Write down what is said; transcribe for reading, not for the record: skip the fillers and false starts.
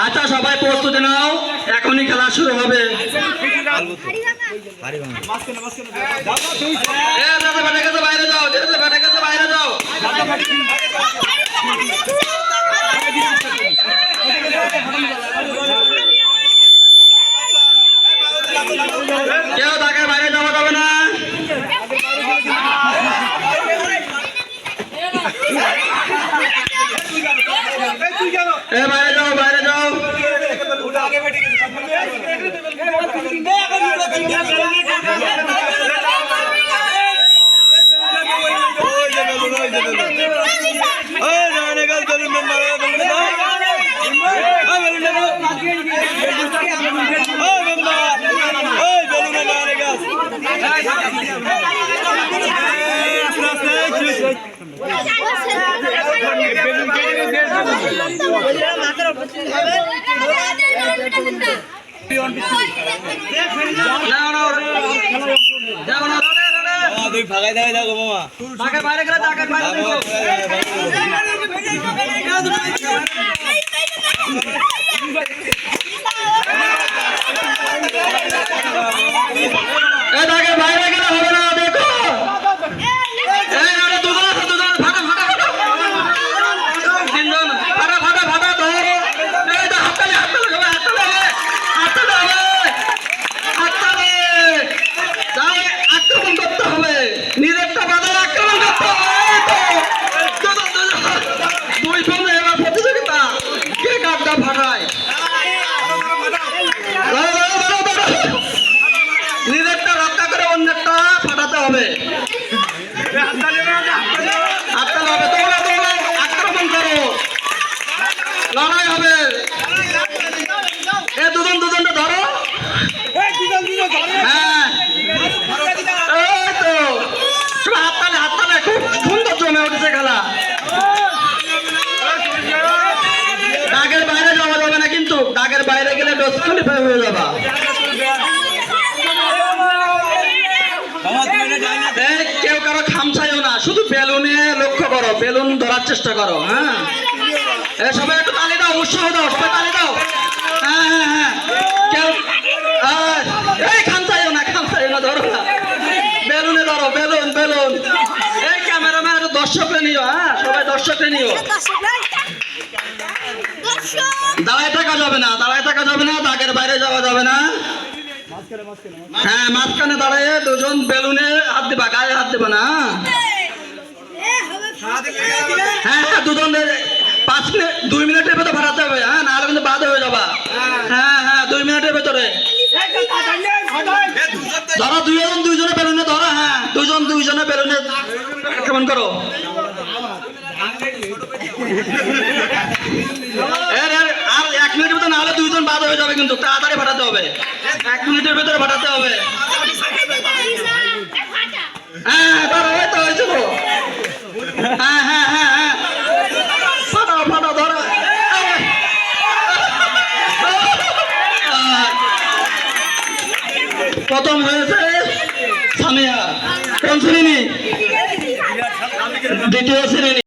আচ্ছা সবাই প্রস্তুতি নাও, এখনই খেলা শুরু হবে। বাইরে যাও, বাইরে যাও। কেউ তাকে বাইরে যাওয়া যাবে না। বাইরে যাও, বাইরে যাও। ফাঁকাই থাকে থাকো মামা, বাইরে গেলে বাইরে গেলে হবে না। দেখো নিজেরটা রক্ষা করে অন্যেরটা ফাটাতে হবে। তোমরা আক্রমণ করো, লড়াই হবে। দুজনটা ধরো। হ্যাঁ তো হাততালে খুব সুন্দর জমে উঠেছে খেলা। দাগের বাইরে যাওয়া যাবে না, কিন্তু দাগের বাইরে গেলে ডিসকোয়ালিফাই হয়ে যাবা। কেউ কারো খামছাইও না, শুধু বেলুনে লক্ষ্য করো, বেলুন ধরার চেষ্টা করো। হ্যাঁ সবাই একটু তালি দাও, উৎসাহ দাও, সবাই তালি দাও। হ্যাঁ কেউ খামছাইও না, ধরো না, বেলুনে ধরো, বেলুন। এই ক্যামেরাম্যান একটু দর্শকরে নিও। হ্যাঁ সবাই দর্শকরে নিও। দাঁড়ায় থাকা যাবে না, দাগের বাইরে যাওয়া যাবে না। হ্যাঁ মাঝখানে দাঁড়ায় দুজন বেলুনে হাত দিবা, গায়ে হাত দিবা না। হ্যাঁ 2 মিনিটের ভেতরে ফাটাতে হবে। হ্যাঁ নাহলে কিন্তু বাদ হয়ে যাবা। হ্যাঁ 2 মিনিটের ভেতরে ধরো, দুইজনে বেলুনে ধরো। হ্যাঁ দুইজনে বেলুনে আক্রমণ করো। আর 1 মিনিটের ভিতরে নাহলে দুইজন বাদ হয়ে যাবে, কিন্তু তাড়াতাড়ি ফাটাতে হবে। 1 মিনিটের ভিতরে ফাটাতে হবে। হ্যাঁ ধরো, এই তো হয়েছে তো। হ্যাঁ ফাটাও ধরো। প্রথম হয়েছে সামিয়া। কোন শ্রেণী? দ্বিতীয় শ্রেণী।